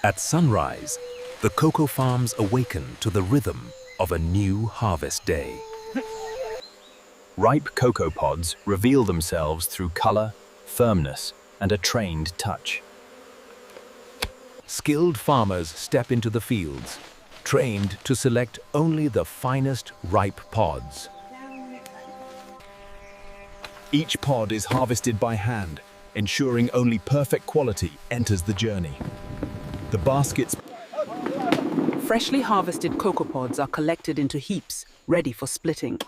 At sunrise, the cocoa farms awaken to the rhythm of a new harvest day. Ripe cocoa pods reveal themselves through color, firmness, and a trained touch. Skilled farmers step into the fields, trained to select only the finest ripe pods. Each pod is harvested by hand, ensuring only perfect quality enters the journey. The baskets. Freshly harvested cocoa pods are collected into heaps, ready for splitting.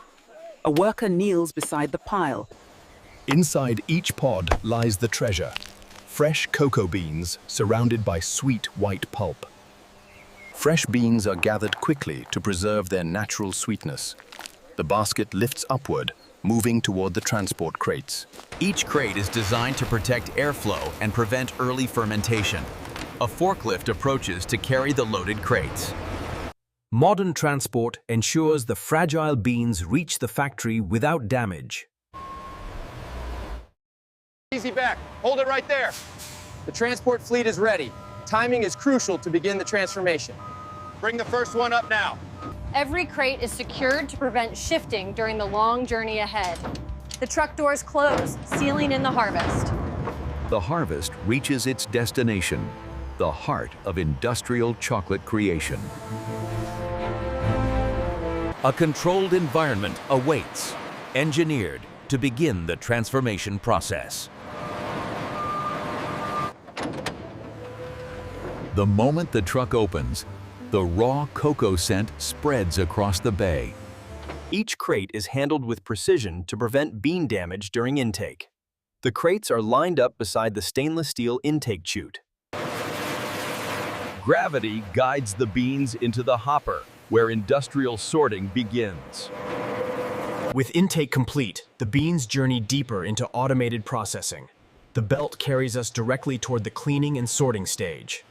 A worker kneels beside the pile. Inside each pod lies the treasure: fresh cocoa beans surrounded by sweet white pulp. Fresh beans are gathered quickly to preserve their natural sweetness. The basket lifts upward, moving toward the transport crates. Each crate is designed to protect airflow and prevent early fermentation. A forklift approaches to carry the loaded crates. Modern transport ensures the fragile beans reach the factory without damage. Easy back. Hold it right there. The transport fleet is ready. Timing is crucial to begin the transformation. Bring the first one up now. Every crate is secured to prevent shifting during the long journey ahead. The truck doors close, sealing in the harvest. The harvest reaches its destination, the heart of industrial chocolate creation. A controlled environment awaits, engineered to begin the transformation process. The moment the truck opens, the raw cocoa scent spreads across the bay. Each crate is handled with precision to prevent bean damage during intake. The crates are lined up beside the stainless steel intake chute. Gravity guides the beans into the hopper, where industrial sorting begins. With intake complete, the beans journey deeper into automated processing. The belt carries us directly toward the cleaning and sorting stage.